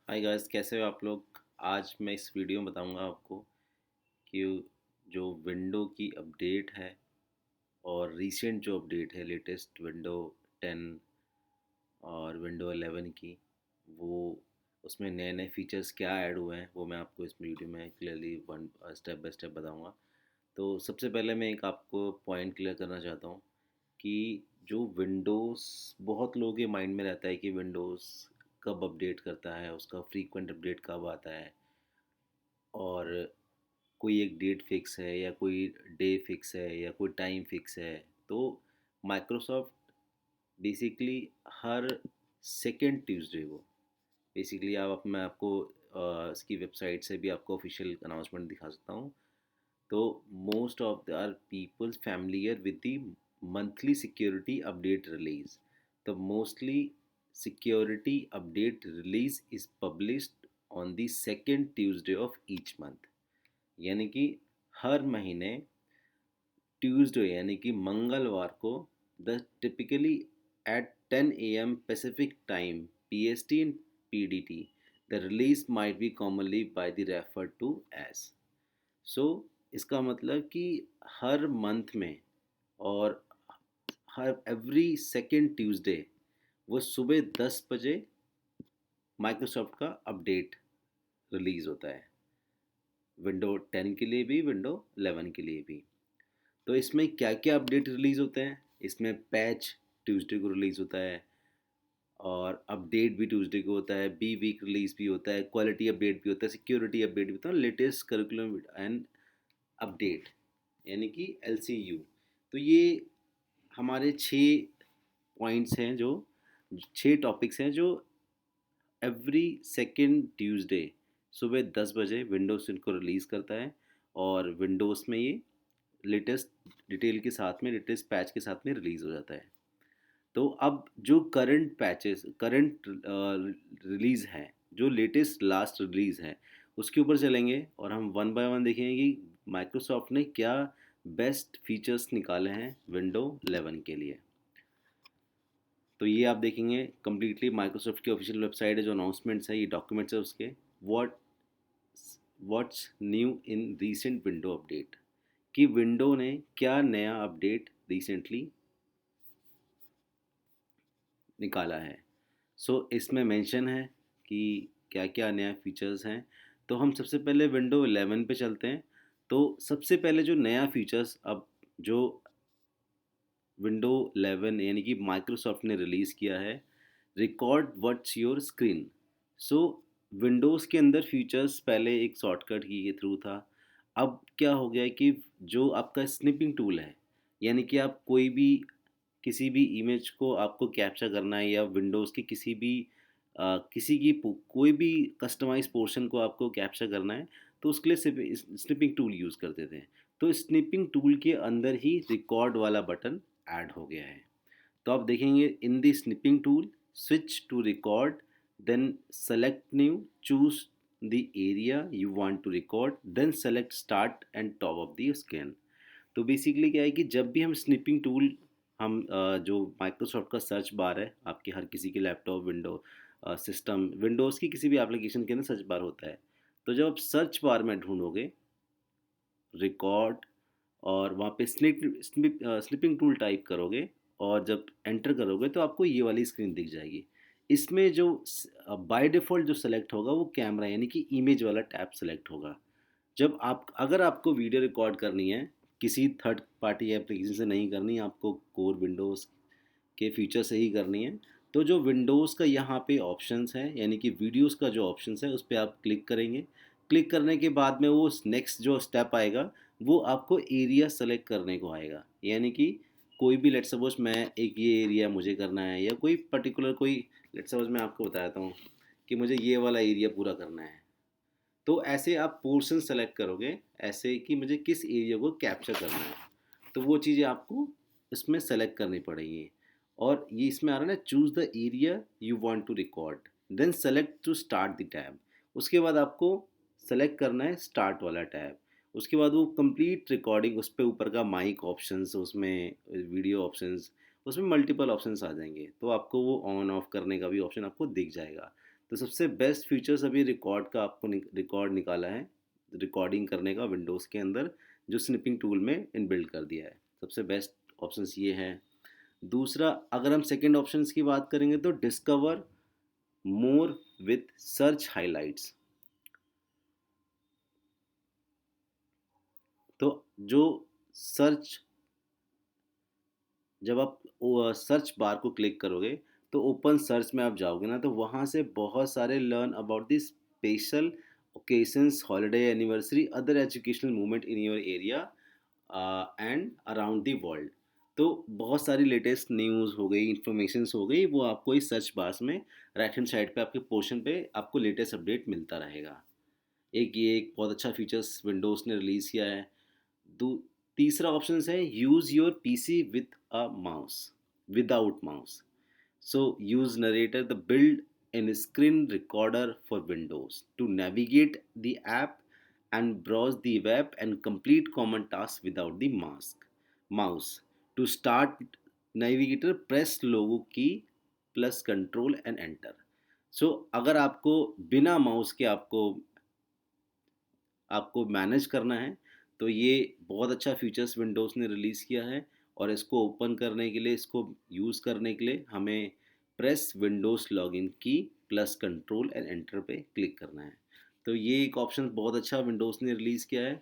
Hi guys, कैसे हो आप लोग। आज मैं इस वीडियो में बताऊंगा आपको कि जो विंडो की अपडेट है और रीसेंट जो अपडेट है लेटेस्ट विंडो 10 और विंडो 11 की, वो उसमें नए नए फीचर्स क्या ऐड हुए हैं वो मैं आपको इस वीडियो में clearly one step by step बताऊंगा। तो सबसे पहले मैं एक आपको पॉइंट क्लियर करना चाहता हूँ कि जो विंडोज़ बहुत लोगों के माइंड में रहता है कि विंडोज़ कब अपडेट करता है, उसका फ्रीक्वेंट अपडेट कब आता है, और कोई एक डेट फिक्स है या कोई डे फिक्स है या कोई टाइम फिक्स है। तो माइक्रोसॉफ्ट बेसिकली हर सेकेंड ट्यूसडे को, बेसिकली मैं आपको इसकी वेबसाइट से भी आपको ऑफिशियल अनाउंसमेंट दिखा सकता हूँ। तो most of the are people familiar with the monthly security update release. The mostly security update release is published on the second Tuesday of each month. यानी कि हर महीने ट्यूसडे यानी कि मंगलवार को the typically at 10 a.m. Pacific time PST and PDT, the release might be commonly by the referred to as। सो इसका मतलब कि हर मंथ में और हर एवरी सेकेंड ट्यूसडे वो सुबह 10 बजे माइक्रोसॉफ्ट का अपडेट रिलीज़ होता है, विंडो 10 के लिए भी विंडो 11 के लिए भी। तो इसमें क्या क्या अपडेट रिलीज़ होते हैं, इसमें पैच ट्यूसडे को रिलीज़ होता है, और अपडेट भी ट्यूसडे को होता है, बी वीक रिलीज भी होता है, क्वालिटी अपडेट भी होता है, सिक्योरिटी अपडेट भी होता है, लेटेस्ट करिकुलम एंड अपडेट यानी कि LCU। तो ये हमारे 6 पॉइंट्स हैं, जो 6 टॉपिक्स हैं जो एवरी सेकेंड ट्यूसडे सुबह 10 बजे विंडोज़ इनको रिलीज़ करता है, और विंडोज़ में ये लेटेस्ट डिटेल के साथ में, लेटेस्ट पैच के साथ में रिलीज़ हो जाता है। तो अब जो करंट रिलीज़ है, जो लेटेस्ट लास्ट रिलीज़ है, उसके ऊपर चलेंगे और हम वन बाय वन देखेंगे कि माइक्रोसॉफ्ट ने क्या बेस्ट फीचर्स निकाले हैं विंडो 11 के लिए। तो ये आप देखेंगे कम्प्लीटली माइक्रोसॉफ्ट की ऑफिशियल वेबसाइट है, जो अनाउंसमेंट्स है, ये डॉक्यूमेंट्स है उसके। What what's new in recent window update, कि विंडो ने क्या नया अपडेट रिसेंटली निकाला है। इसमें मेंशन है कि क्या क्या नया फीचर्स हैं। तो हम सबसे पहले विंडो 11 पे चलते हैं। तो सबसे पहले जो नया फीचर्स अब जो विंडो 11 यानी कि माइक्रोसॉफ्ट ने रिलीज़ किया है, record what's your screen. So Windows के अंदर फीचर्स पहले एक शॉर्टकट की के थ्रू था। अब क्या हो गया है कि जो आपका स्निपिंग टूल है, यानी कि आप कोई भी किसी भी इमेज को आपको कैप्चर करना है, या विंडोज़ की किसी भी कोई भी कस्टमाइज पोर्शन को आपको कैप्चर करना है, तो उसके लिए स्निपिंग टूल यूज़ करते थे। तो स्निपिंग टूल के अंदर ही रिकॉर्ड वाला बटन ऐड हो गया है। तो आप देखेंगे in the snipping tool, switch to record, then select new, choose the area you want to record, then select start and top of the scan. तो बेसिकली क्या है कि जब भी हम स्निपिंग टूल, जो माइक्रोसॉफ्ट का सर्च बार है, आपके हर किसी के लैपटॉप, सिस्टम, विंडोज़ की किसी भी एप्लीकेशन के अंदर सर्च बार होता है। तो जब आप सर्च बार में ढूंढोगे रिकॉर्ड और वहाँ पे स्निपिंग टूल टाइप करोगे, और जब एंटर करोगे तो आपको ये वाली स्क्रीन दिख जाएगी। इसमें जो बाय डिफ़ॉल्ट जो सेलेक्ट होगा वो कैमरा यानी कि इमेज वाला टैब सेलेक्ट होगा। जब आप अगर आपको वीडियो रिकॉर्ड करनी है, किसी थर्ड पार्टी एप्लीकेशन से नहीं करनी, आपको कोर विंडोज़ के फीचर से ही करनी है, तो जो विंडोज़ का यहाँ पे ऑप्शंस है, यानी कि वीडियोस का जो ऑप्शंस है, उस पर आप क्लिक करेंगे। क्लिक करने के बाद में वो नेक्स्ट जो स्टेप आएगा, वो आपको एरिया सेलेक्ट करने को आएगा। यानी कि कोई भी, लेट सपोज मैं एक ये एरिया मुझे करना है, या कोई पर्टिकुलर कोई, लेट सपोज मैं आपको बताता हूँ कि मुझे ये वाला एरिया पूरा करना है। तो ऐसे आप पोर्शन सेलेक्ट करोगे, ऐसे कि मुझे किस एरिया को कैप्चर करना है, तो वो चीज़ें आपको इसमें सेलेक्ट करनी पड़ेगी। और ये इसमें आ रहा है ना, choose the area you want to record, then select to start the tab. उसके बाद आपको सेलेक्ट करना है स्टार्ट वाला टैब। उसके बाद वो कंप्लीट रिकॉर्डिंग, उस पर ऊपर का माइक ऑप्शंस, उसमें वीडियो ऑप्शंस, उसमें मल्टीपल ऑप्शंस आ जाएंगे, तो आपको वो ऑन ऑफ करने का भी ऑप्शन आपको दिख जाएगा। तो सबसे बेस्ट फीचर्स अभी रिकॉर्ड का आपको रिकॉर्ड निकाला है, रिकॉर्डिंग करने का विंडोज़ के अंदर, जो स्निपिंग टूल में इनबिल्ट कर दिया है। सबसे बेस्ट ऑप्शंस ये हैं। दूसरा, अगर हम सेकंड ऑप्शंस की बात करेंगे तो discover more with search highlights. तो जो सर्च जब आप सर्च बार को क्लिक करोगे तो ओपन सर्च में आप जाओगे ना, तो वहाँ से बहुत सारे learn about the special occasions, holiday, anniversary, other educational movement in your area and around the world. तो बहुत सारी लेटेस्ट न्यूज़ हो गई, इन्फॉर्मेशंस हो गई, वो आपको इस सर्च बार में राइट हैंड साइड पे आपके पोर्शन पे आपको लेटेस्ट अपडेट मिलता रहेगा। एक बहुत अच्छा फीचर्स विंडोज़ ने रिलीज़ किया है। दू तीसरा ऑप्शन है use your PC with a mouse, without mouse. So use narrator the build in screen recorder for Windows to navigate the app and browse the web and complete common tasks without the mouse. To start navigator, press logo key plus control and enter. So अगर आपको बिना mouse के आपको आपको manage करना है तो ये बहुत अच्छा फीचर्स विंडोज़ ने रिलीज़ किया है। और इसको ओपन करने के लिए, इसको यूज़ करने के लिए हमें प्रेस विंडोज़ लॉगिन की प्लस कंट्रोल एंड एंटर पे क्लिक करना है। तो ये एक ऑप्शन बहुत अच्छा विंडोज़ ने रिलीज़ किया है।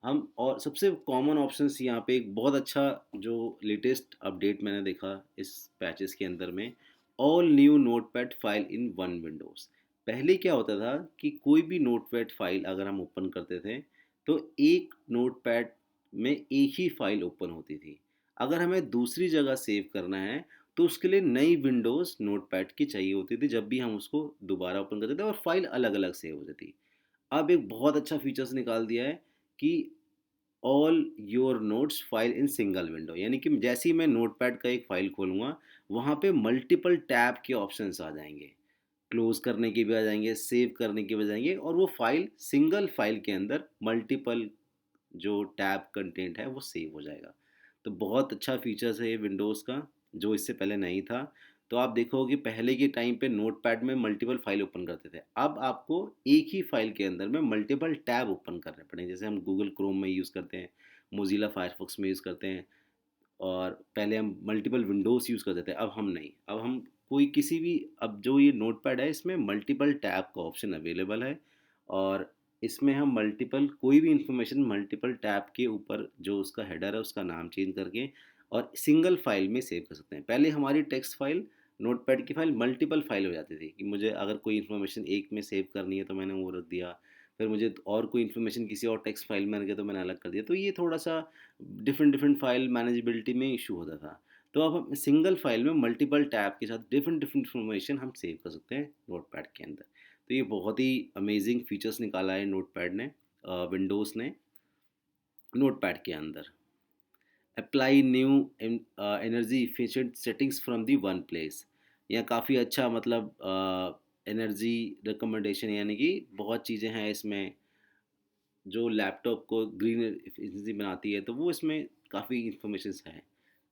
हम और सबसे कॉमन ऑप्शंस यहाँ पे एक बहुत अच्छा जो लेटेस्ट अपडेट मैंने देखा इस पैचेस के अंदर में, all new notepad file in one Windows. पहले क्या होता था कि कोई भी नोटपैड फाइल अगर हम ओपन करते थे तो एक नोटपैड में एक ही फाइल ओपन होती थी। अगर हमें दूसरी जगह सेव करना है तो उसके लिए नई विंडोज़ नोटपैड की चाहिए होती थी, जब भी हम उसको दोबारा ओपन करते थे और फाइल अलग अलग सेव हो जाती। अब एक बहुत अच्छा फीचर्स निकाल दिया है कि all your notes file in single window, यानी कि जैसे ही मैं नोटपैड का एक फाइल खोलूँगा वहाँ पे मल्टीपल टैब के ऑप्शंस आ जाएंगे, क्लोज करने के भी आ जाएंगे, सेव करने के भी आ जाएंगे, और वो फाइल सिंगल फाइल के अंदर मल्टीपल जो टैब कंटेंट है वो सेव हो जाएगा। तो बहुत अच्छा फीचर्स है ये विंडोज़ का, जो इससे पहले नहीं था। तो आप देखोगे पहले के टाइम पे नोटपैड में मल्टीपल फाइल ओपन करते थे, अब आपको एक ही फाइल के अंदर में मल्टीपल टैब ओपन करने पड़ेंगे। जैसे हम गूगल क्रोम में यूज़ करते हैं, मोजिला फायरफॉक्स में यूज़ करते हैं, और पहले हम मल्टीपल विंडोज़ यूज़ करते थे, अब हम नहीं। अब हम कोई किसी भी, अब जो ये नोटपैड है इसमें मल्टीपल टैब का ऑप्शन अवेलेबल है, और इसमें हम मल्टीपल कोई भी इंफॉर्मेशन मल्टीपल टैब के ऊपर जो उसका हेडर है उसका नाम चेंज करके और सिंगल फाइल में सेव कर सकते हैं। पहले हमारी टेक्स्ट फाइल, नोटपैड की फाइल मल्टीपल फाइल हो जाती थी कि मुझे अगर कोई इन्फॉर्मेशन एक में सेव करनी है तो मैंने वो रख दिया, फिर मुझे और कोई इन्फॉर्मेशन किसी और टेक्स्ट फाइल में रख गया तो मैंने अलग कर दिया। तो ये थोड़ा सा डिफरेंट डिफरेंट फाइल मैनेजेबिलिटी में इशू होता था। तो अब हम सिंगल फाइल में मल्टीपल टैब के साथ डिफरेंट डिफरेंट इन्फॉर्मेशन हम सेव कर सकते हैं नोटपैड के अंदर। तो ये बहुत ही अमेजिंग फीचर्स निकाला है नोटपैड ने, विंडोज़ ने नोटपैड के अंदर। Apply new energy efficient settings from the one place. यह काफ़ी अच्छा, मतलब एनर्जी रिकमेंडेशन, यानी कि बहुत चीज़ें हैं इसमें जो लैपटॉप को ग्रीन एफिशिएंसी बनाती है, तो वो इसमें काफ़ी इंफॉर्मेशंस हैं।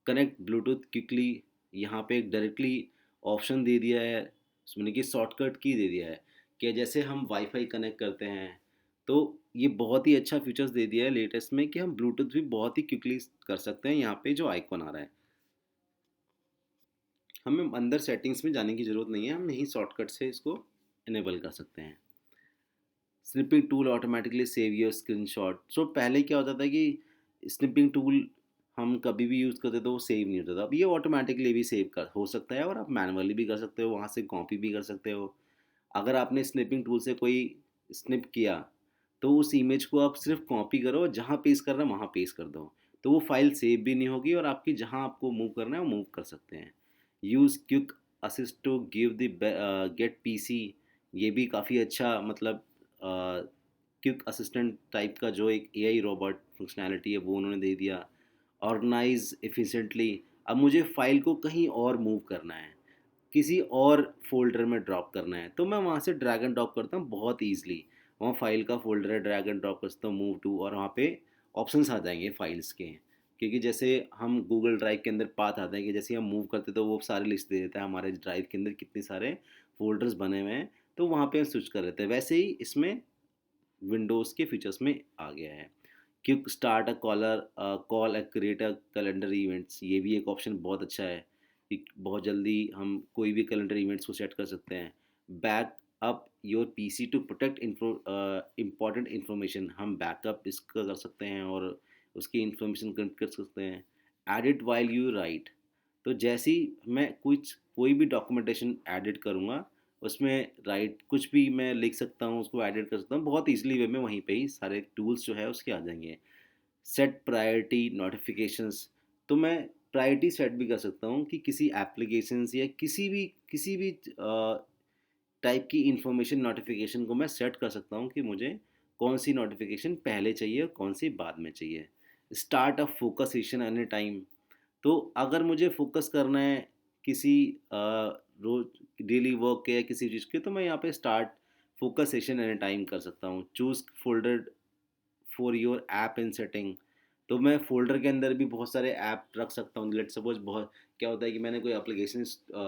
कनेक्ट ब्लूटूथ क्विकली, यहाँ पे एक डायरेक्टली ऑप्शन दे दिया है, उसमें कि शॉर्टकट की दे दिया है कि जैसे हम वाईफाई कनेक्ट करते हैं, तो ये बहुत ही अच्छा फीचर्स दे दिया है लेटेस्ट में कि हम ब्लूटूथ भी बहुत ही क्विकली कर सकते हैं। यहाँ पे जो आइकॉन आ रहा है, हमें अंदर सेटिंग्स में जाने की ज़रूरत नहीं है, हम यहीं शॉर्टकट से इसको इनेबल कर सकते हैं। Snipping tool automatically save your screenshot. So पहले क्या होता था कि स्निपिंग टूल हम कभी भी यूज़ करते तो वो सेव नहीं होता था, अब ये ऑटोमेटिकली भी सेव कर हो सकता है, और आप मैनुअली भी कर सकते हो, वहाँ से कॉपी भी कर सकते हो। अगर आपने स्निपिंग टूल से कोई स्निप किया तो उस इमेज को आप सिर्फ कॉपी करो, जहाँ पेस्ट करना है वहाँ पेस्ट कर दो, तो वो फाइल सेव भी नहीं होगी, और आपकी जहाँ आपको मूव करना है वो मूव कर सकते हैं। Use quick assist to give the get PC. ये भी काफ़ी अच्छा, मतलब क्विक असिस्टेंट टाइप का जो एक एआई रोबोट फंक्शनैलिटी है वो उन्होंने दे दिया। ऑर्गेनाइज एफिशिएंटली, अब मुझे फ़ाइल को कहीं और मूव करना है, किसी और फ़ोल्डर में ड्रॉप करना है, तो मैं वहाँ से ड्रैग एंड ड्रॉप करता हूँ बहुत ईज़िली। वहाँ फ़ाइल का फ़ोल्डर है, ड्रैग एंड ड्रॉप करता हूँ मूव टू, और वहाँ पे ऑप्शंस आ जाएंगे फ़ाइल्स के। क्योंकि जैसे हम गूगल ड्राइव के अंदर पाथ आते हैं कि जैसे हम मूव करते तो वो सारे लिस्ट दे देता है हमारे ड्राइव के अंदर कितने सारे फ़ोल्डर्स बने हुए हैं, तो वहाँ पे हम स्विच कर लेते हैं। वैसे ही इसमें विंडोज़ के फीचर्स में आ गया है। Quick start a call a create a calendar events, ये भी एक ऑप्शन बहुत अच्छा है कि बहुत जल्दी हम कोई भी कैलेंडर इवेंट्स को सेट कर सकते हैं। Back up your PC to protect important information, हम बैकअप इसका कर सकते हैं और उसकी इन्फॉर्मेशन कनेक्ट कर सकते हैं। एडिट वाइल यू राइट, तो जैसे ही मैं कुछ कोई भी डॉक्यूमेंटेशन एडिट करूँगा, उसमें राइट कुछ भी मैं लिख सकता हूँ, उसको एडिट कर सकता हूँ बहुत ईज़िली वे में, वहीं पे ही सारे टूल्स जो है उसके आ जाएँगे। सेट प्रायोरिटी नोटिफिकेशंस, तो मैं प्रायोरिटी सेट भी कर सकता हूँ कि किसी एप्लीकेशंस या किसी भी टाइप की इंफॉर्मेशन नोटिफिकेशन को मैं सेट कर सकता हूँ कि मुझे कौन सी नोटिफिकेशन पहले चाहिए और कौन सी बाद में चाहिए। Start a focus session any time, तो अगर मुझे फोकस करना है किसी रोज डेली वर्क के या किसी चीज़ के, तो मैं यहाँ पे start focus session any time कर सकता हूँ। Choose folder for your app in setting, तो मैं फ़ोल्डर के अंदर भी बहुत सारे ऐप रख सकता हूँ। लेट्स सपोज़ बहुत क्या होता है कि मैंने कोई एप्लीकेशन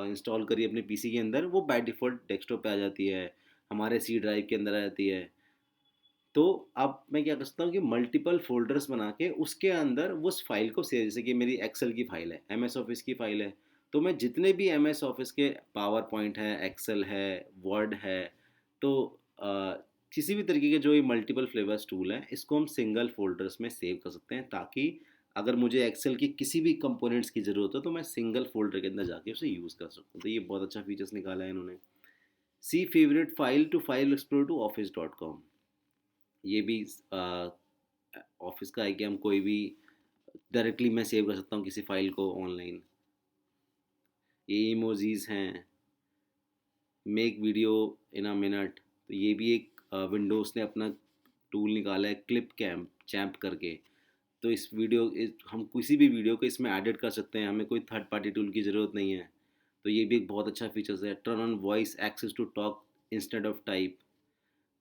इंस्टॉल करी अपने पीसी के अंदर, वो बाय डिफ़ॉल्ट डेस्कटॉप पे आ जाती है, हमारे सी ड्राइव के अंदर आ जाती है। तो अब मैं क्या कर सकता हूँ कि मल्टीपल फ़ोल्डर्स बना के उसके अंदर उस फ़ाइल को सेव, जैसे कि मेरी एक्सेल की फ़ाइल है, एमएस ऑफ़िस की फ़ाइल है, तो मैं जितने भी एमएस ऑफ़िस के पावर पॉइंट है, एक्सेल है, वर्ड है, तो किसी भी तरीके के जो ये मल्टीपल फ्लेवर्स टूल हैं, इसको हम सिंगल फ़ोल्डर्स में सेव कर सकते हैं, ताकि अगर मुझे एक्सेल की किसी भी कंपोनेंट्स की ज़रूरत हो, तो मैं सिंगल फ़ोल्डर के अंदर जाके उसे यूज़ कर सकता हूँ। तो ये बहुत अच्छा फ़ीचर्स निकाला है इन्होंने। See favourite file to file explorer to office dot com, ये भी ऑफिस का है कि हम कोई भी डायरेक्टली मैं सेव कर सकता हूँ किसी फाइल को ऑनलाइन। ये इमोजीज हैं, make video in a minute, तो ये भी एक विंडोज़ ने अपना टूल निकाला है क्लिप कैम्प चैम्प करके। तो हम किसी भी वीडियो को इसमें एडिट कर सकते हैं, हमें कोई थर्ड पार्टी टूल की ज़रूरत नहीं है। तो ये भी एक बहुत अच्छा फीचर्स है। Turn on voice access to talk instead of type,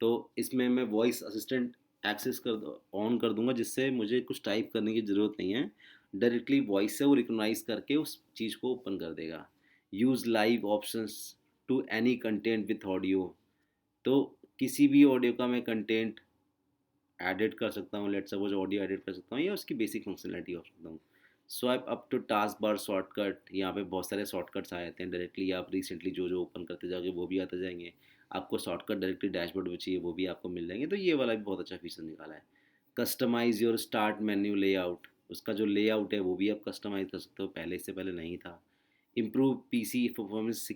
तो इसमें मैं वॉइस असिस्टेंट एक्सेस कर ऑन कर दूंगा, जिससे मुझे कुछ टाइप करने की ज़रूरत नहीं है, डायरेक्टली वॉइस से वो रिकॉग्नाइज करके उस चीज़ को ओपन कर देगा। Use live options to any content with audio, तो किसी भी ऑडियो का मैं कंटेंट एडिट कर सकता हूँ, लेट्स सपोज ऑडियो एडिट कर सकता हूँ या उसकी बेसिक फंक्शनलिटी कर सकता हूँ। Swipe up to task bar shortcut, यहाँ पे बहुत सारे शॉर्टकट्स आ जाते हैं डायरेक्टली, आप रिसेंटली जो जो ओपन करते जाओगे वो भी आते जाएंगे। आपको शॉर्टकट डायरेक्टली डैशबोर्ड में चाहिए वो भी आपको मिल जाएंगे, तो ये वाला भी बहुत अच्छा फीचर निकाला है। Customise your start menu layout, उसका जो लेआउट है वो भी आप कस्टमाइज कर सकते हो, पहले इससे पहले नहीं था। Improve PC performance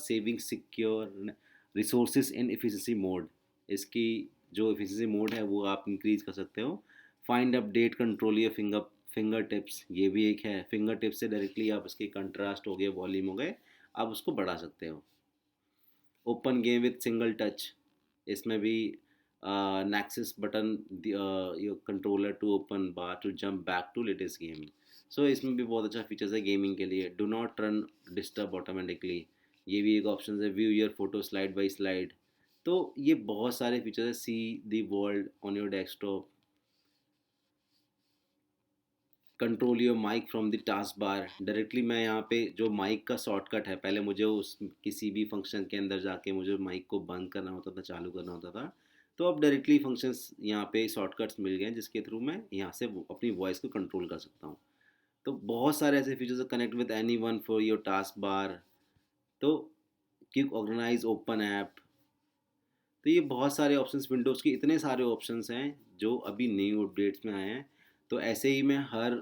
saving secure resources in efficiency mode, इसकी जो एफिशिएंसी मोड है वो आप इंक्रीज कर सकते हो। Find update control your finger tips, ये भी एक है, फिंगर टिप्स से डायरेक्टली आप इसके कंट्रास्ट हो गए, वॉल्यूम हो गए, आप उसको बढ़ा सकते हो। Open game with single touch, इसमें भी nexus button your controller to open bar to jump back to latest game. So इसमें भी बहुत अच्छा फीचर्स है गेमिंग के लिए। Do not run disturb automatically, ये भी एक ऑप्शन है। View your photo slide by slide, तो ये बहुत सारे फीचर्स है। See the world on your desktop, control your mic from the taskbar, directly मैं यहाँ पे जो माइक का शॉर्टकट है, पहले मुझे उस किसी भी फंक्शन के अंदर जाके मुझे माइक को बंद करना होता था, चालू करना होता था, तो अब डायरेक्टली फंक्शंस यहाँ पे शॉर्टकट्स मिल गए हैं, जिसके थ्रू मैं यहाँ से अपनी वॉइस को कंट्रोल कर सकता हूँ। तो बहुत सारे ऐसे features, connect with any one for your task bar, तो क्विक ऑर्गेनाइज ओपन ऐप, तो ये बहुत सारे ऑप्शंस, विंडोज़ के इतने सारे ऑप्शंस हैं जो अभी न्यू अपडेट्स में आए हैं। तो ऐसे ही मैं हर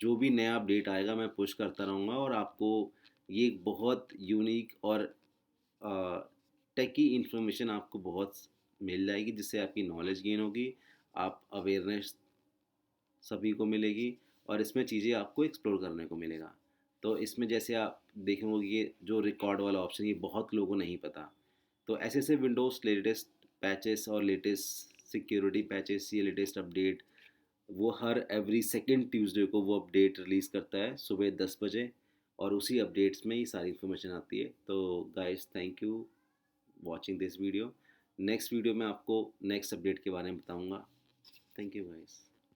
जो भी नया अपडेट आएगा मैं पुश करता रहूँगा, और आपको ये एक बहुत यूनिक और टेकी इन्फॉर्मेशन आपको बहुत मिल जाएगी, जिससे आपकी नॉलेज गेन होगी, आप अवेयरनेस सभी को मिलेगी, और इसमें चीज़ें आपको एक्सप्लोर करने को मिलेगा। तो इसमें जैसे आप देखेंगे कि जो रिकॉर्ड वाला ऑप्शन ये बहुत लोगों को नहीं पता, तो ऐसे ऐसे विंडोज़ लेटेस्ट पैचेस और लेटेस्ट सिक्योरिटी पैचेस या लेटेस्ट अपडेट, वो हर एवरी सेकेंड ट्यूसडे को वो अपडेट रिलीज़ करता है सुबह 10 बजे, और उसी अपडेट्स में ये सारी इन्फॉर्मेशन आती है। तो guys, thank you watching this video. Next video में आपको नेक्स्ट अपडेट के बारे में बताऊँगा। Thank you guys.